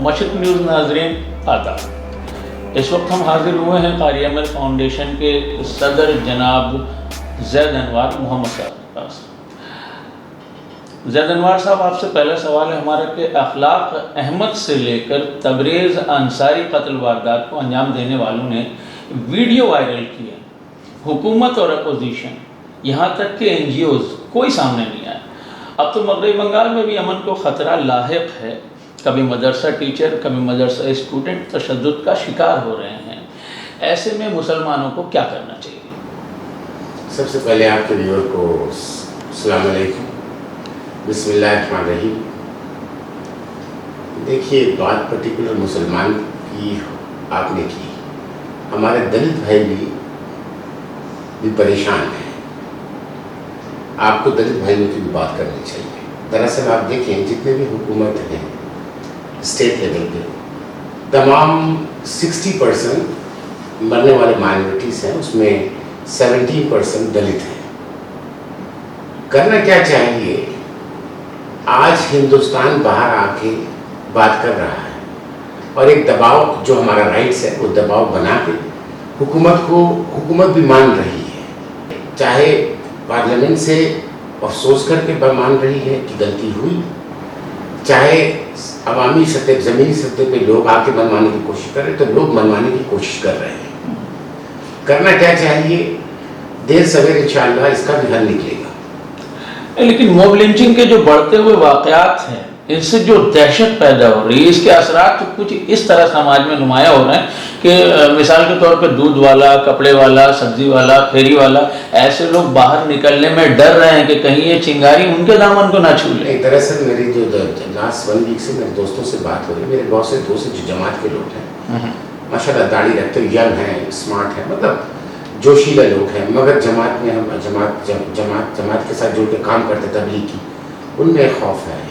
مشرق نیوز ناظرین آداب، اس وقت ہم حاضر ہوئے ہیں قاری امر فاؤنڈیشن کے صدر جناب زید انوار محمد صاحب کے پاس۔ زید انوار صاحب، آپ سے پہلا سوال ہے ہمارا کہ اخلاق احمد سے لے کر تبریز انصاری قتل واردات کو انجام دینے والوں نے ویڈیو وائرل کیا، حکومت اور اپوزیشن یہاں تک کہ NGOs کوئی سامنے نہیں آیا۔ اب تو مغربی بنگال میں بھی امن کو خطرہ لاحق ہے، کبھی مدرسہ ٹیچر کبھی مدرسہ اسٹوڈنٹ تشدد کا شکار ہو رہے ہیں، ایسے میں مسلمانوں کو کیا کرنا چاہیے؟ سب سے پہلے آپ کے ویور کو السلام علیکم، بسم اللہ الرحمن الرحیم۔ دیکھیے، بات پرٹیکولر مسلمان کی آپ نے کی، ہمارے دلت بھائی بھی پریشان ہیں، آپ کو دلت بھائیوں کی بھی بات کرنی چاہیے۔ دراصل آپ دیکھیں، جتنے بھی حکومت ہیں اسٹیٹ لیول پہ، تمام 60% مرنے والے مائنورٹیز ہیں، اس میں 17% دلت ہیں۔ کرنا کیا چاہیے؟ آج ہندوستان باہر آ کے بات کر رہا ہے اور ایک دباؤ جو ہمارا رائٹس ہے وہ دباؤ بنا کے حکومت بھی مان رہی ہے، چاہے پارلیمنٹ سے افسوس کر کے مان رہی ہے کہ غلطی ہوئی، چاہے عوامی سطح زمینی سطح پہ لوگ آ کے منوانے کی کوشش کر رہے تو لوگ منوانے کی کوشش کر رہے ہیں۔ کرنا کیا چاہیے؟ دیر سویر انشاءاللہ اس کا بھی حل نکلے گا۔ لیکن موب لنچنگ کے جو بڑھتے ہوئے واقعات ہیں، ان سے جو دہشت پیدا ہو رہی ہے، اس کے اثرات کچھ اس طرح سماج میں نمایاں ہو رہے ہیں کہ مثال کے طور پہ دودھ والا، کپڑے والا، سبزی والا، پھیری والا، ایسے لوگ باہر نکلنے میں ڈر رہے ہیں کہ کہیں یہ چنگاری ان کے دامن کو نہ چھو لے۔ دراصل میری جو لاسٹ 1 ویک سے میرے دوستوں سے بات ہو رہی ہے، میرے بہت سے دوست جو جماعت کے لوگ ہیں، ماشاءاللہ داڑھی رکھتے ینگ ہیں، اسمارٹ ہیں، مطلب جوشیلہ لوگ ہیں، مگر جماعت میں ہم جماعت کے ساتھ جڑ کے کام کرتے تبلیغ کی، ان میں ایک خوف ہے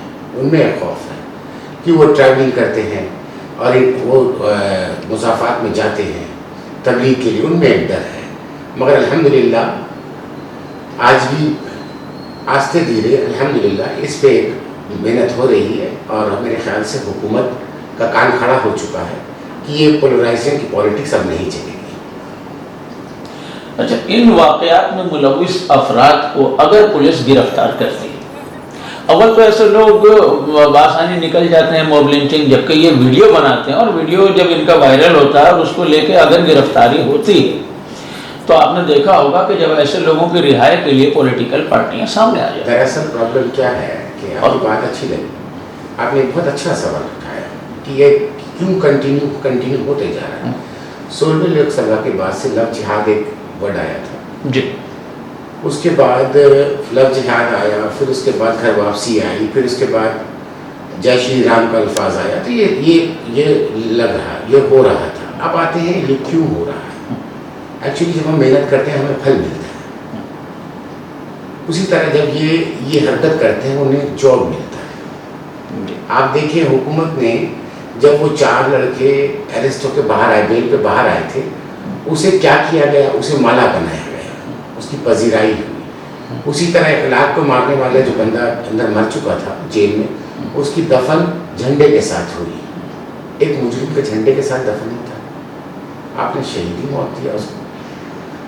کہ وہ ٹریولنگ کرتے ہیں اور وہ مسافات میں جاتے ہیں تبلیغ کے لیے، ان میں ایک ڈر ہے۔ مگر الحمدللہ آج بھی آہستہ دھیرے الحمدللہ اس پہ ایک محنت ہو رہی ہے اور میرے خیال سے حکومت کا کان کھڑا ہو چکا ہے کہ یہ پولرائزیشن کی پالیٹکس اب نہیں چلے گی۔ اچھا، ان واقعات میں ملوث افراد کو اگر پولیس گرفتار کرتی ہے، اول تو ایسے لوگ بآسانی نکل جاتے ہیں موب لنچنگ، جبکہ یہ ویڈیو بناتے ہیں اور ویڈیو جب ان کا وائرل ہوتا ہے اور اس کو لے کے اگر گرفتاری ہوتی ہے تو آپ نے دیکھا ہوگا کہ جب ایسے لوگوں کی رہائی کے لیے پولیٹیکل پارٹیاں سامنے آ جاتی ہیں۔ دراصل پرابلم کیا ہے کہ آپ کی بات اچھی لگی، آپ نے بہت اچھا سوال اٹھایا کہ یہ کیوں کنٹینیو ہوتے جا رہا ہے۔ 16ویں لوک سبھا کے بعد سے لو جہاد ایک ورڈ آیا تھا جی، اس کے بعد لو جہاد آیا، پھر اس کے بعد گھر واپسی آئی، پھر اس کے بعد جے شری رام کا الفاظ آیا، تو یہ لگ رہا، یہ ہو رہا تھا۔ اب آتے ہیں یہ کیوں ہو رہا ہے؟ ایکچولی جب ہم محنت کرتے ہیں ہمیں پھل ملتا ہے، اسی طرح جب یہ حرکت کرتے ہیں انہیں جاب ملتا ہے۔ آپ دیکھیں حکومت نے جب وہ 4 لڑکے اریسٹ ہو کے باہر آئے، بیل پہ باہر آئے تھے، اسے کیا کیا گیا؟ اسے مالا بنایا گیا، اس کی پذیرائی ہوئی۔ اسی طرح اخلاق کو مارنے والا جو بندہ اندر مر چکا تھا جیل میں، اس کی دفن جھنڈے کے ساتھ ہوئی۔ ایک مجرم کے جھنڈے کے ساتھ دفن نہیں تھا، آپ نے شہیدی موت دیا اس کو۔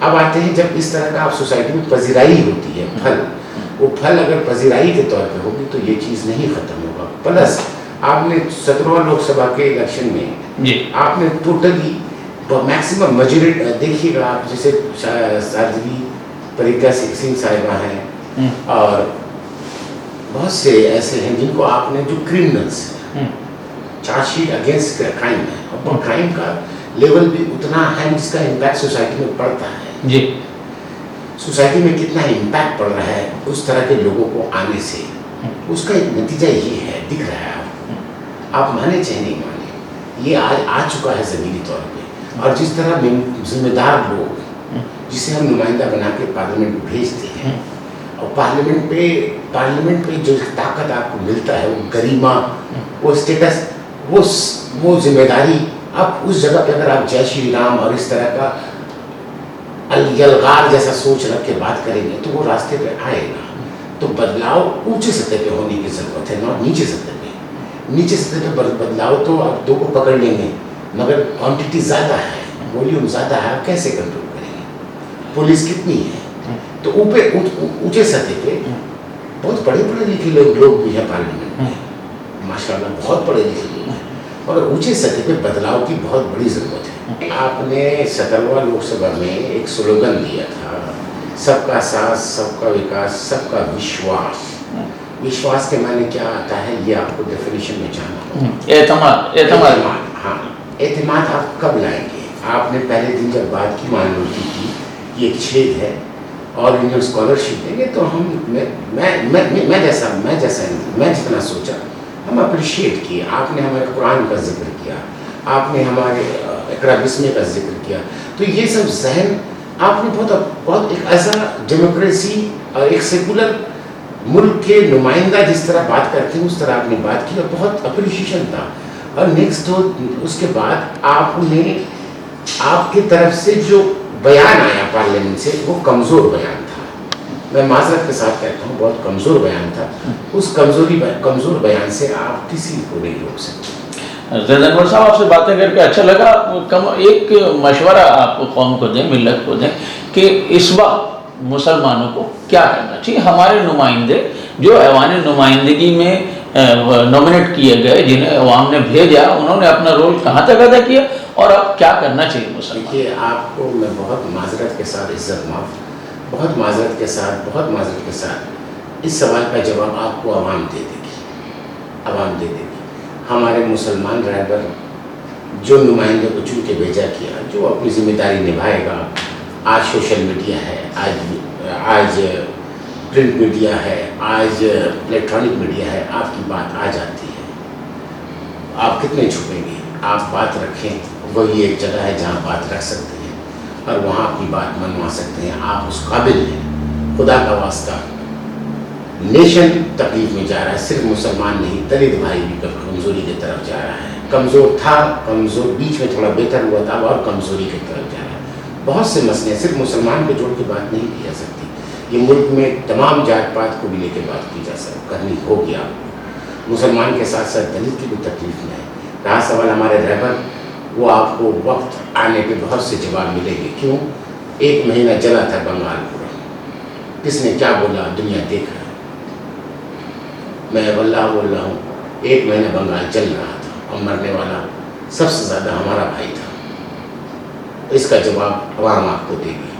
اب آتے ہیں جب اس طرح کا آپ سوسائٹی میں پذیرائی ہوتی ہے، پھل، وہ پھل اگر پذیرائی کے طور پہ ہوگی تو یہ چیز نہیں ختم ہوگا۔ پلس آپ نے 17واں لوک سبھا کے الیکشن میں آپ نے ٹوٹلی میکسیمم میجورٹی دیکھیے گا آپ، جیسے سادھوی پریکا سنگھ صاحبہ ہیں اور بہت سے ایسے ہیں جن کو آپ نے جو کرمنلس ہیں، چارج شیٹ اگینسٹ کرائم ہے اور کرائم کا لیول بھی اتنا ہے جس کا امپیکٹ سوسائٹی میں پڑتا ہے۔ جی، سوسائٹی میں کتنا امپیکٹ پڑ رہا ہے اس طرح کے لوگوں کو آنے سے، اس کا ایک نتیجہ یہ ہے، دکھ رہا ہے آپ مانے چاہے نہیں مانے، یہ آج آ چکا ہے زمینی طور پہ۔ اور جس طرح ذمہ دار لوگ جسے ہم نمائندہ بنا کے پارلیمنٹ میں بھیجتے ہیں اور پارلیمنٹ پہ جو طاقت آپ کو ملتا ہے، وہ گریما، وہ اسٹیٹس، وہ ذمہ داری، اب اس جگہ پہ اگر آپ جے شری رام اور اس طرح کا یلغار جیسا سوچ رکھ کے بات کریں گے تو وہ راستے پہ آئے گا۔ تو بدلاؤ اونچے سطح پہ ہونے کی ضرورت ہے، نہ نیچے سطح پہ۔ نیچے سطح پہ بدلاؤ تو آپ 2 کو پکڑ لیں گے، مگر کوانٹٹی زیادہ ہے، والیوم زیادہ ہے، آپ کیسے کنٹرول کریں گے؟ پولیس کتنی ہے؟ تو اونچے سطح پہ بہت پڑھے لکھے لوگ بھی ہیں پارلیمنٹ میں، ماشاء اللہ بہت پڑھے لکھے لوگ ہیں، اور اونچے سطح پہ بدلاؤ کی بہت بڑی ضرورت ہے۔ آپ نے 17واں لوک سبھا میں ایک سلوگن دیا تھا، سب کا ساتھ، سب کا وکاس، سب کا وشواس۔ وشواس کے معنی کیا آتا ہے یہ آپ کو ڈیفینیشن میں جاننا ہوگا۔ اعتماد، ہاں، اعتماد آپ کب لائیں گے؟ آپ نے پہلے دن جب بات کی مائنورٹی کی، یہ ایک چھید ہے اور انہیں اسکالرشپ دیں گے تو میں جتنا سوچا ہم اپریشیٹ کیے، آپ نے ہمارے قرآن کا ذکر کیا، آپ نے ہمارے اقرا بسم کا ذکر کیا، تو یہ سب ذہن آپ نے بہت ایک ایسا ڈیموکریسی اور ایک سیکولر ملک کے نمائندہ جس طرح بات کرتے ہیں اس طرح آپ نے بات کی اور بہت اپریشیشن تھا۔ اور نیکسٹ اس کے بعد آپ کی طرف سے جو بیان آیا پارلیمنٹ سے وہ کمزور بیان تھا، میں معذرت کے ساتھ کہتا ہوں بہت کمزور بیان تھا، اس کمزور بیان سے آپ کسی کو نہیں روک سکتے۔ زید انور صاحب آپ سے باتیں کر کے اچھا لگا، ایک مشورہ آپ قوم کو دیں، ملت کو دیں کہ اس وقت مسلمانوں کو کیا کرنا چاہیے؟ ہمارے نمائندے جو ایوان نمائندگی میں نومینیٹ کیے گئے، جنہیں عوام نے بھیجا، انہوں نے اپنا رول کہاں تک ادا کیا اور اب کیا کرنا چاہیے مسلمان؟ دیکھیے آپ کو میں بہت معذرت کے ساتھ، عزت معاف، بہت معذرت کے ساتھ اس سوال کا جواب آپ کو عوام دے دے گی۔ ہمارے مسلمان رہبر جو نمائندے کو چن کے بھیجا کیا، جو اپنی ذمہ داری نبھائے گا، آج سوشل میڈیا ہے، آج پرنٹ میڈیا ہے، آج الیکٹرانک میڈیا ہے، آپ کی بات آ جاتی ہے، آپ کتنے چھپیں گے؟ آپ بات رکھیں، وہی ایک جگہ ہے جہاں بات رکھ سکتے ہیں اور وہاں اپنی بات منوا سکتے ہیں، آپ اس قابل ہیں۔ خدا کا واسطہ نیشن تکلیف میں جا رہا ہے، صرف مسلمان نہیں، دلت بھائی بھی کمزوری کی طرف جا رہا ہے، کمزور تھا، بیچ میں تھوڑا بہتر ہوا تھا اور کمزوری کی طرف جا رہا ہے۔ بہت سے مسئلے، صرف مسلمان کو جوڑ کے بات نہیں کی جا سکتی، یہ ملک میں تمام جات پات کو بھی لے کے بات کی جا سکتی، کرنی ہوگی آپ کو۔ مسلمان کے ساتھ ساتھ دلت کی بھی تکلیف میں ہے۔ رہا سوال ہمارے رہبر، وہ آپ کو وقت آنے پہ بہت سے جواب ملیں گے۔ کیوں؟ 1 مہینہ جلا تھا بنگال پورا، کس نے کیا بولا دنیا دیکھ رہا ہے، میں واللہ بول رہا ہوں 1 مہینہ بنگال چل رہا تھا اور مرنے والا سب سے زیادہ ہمارا بھائی تھا، اس کا جواب عوام آپ کو دے گی۔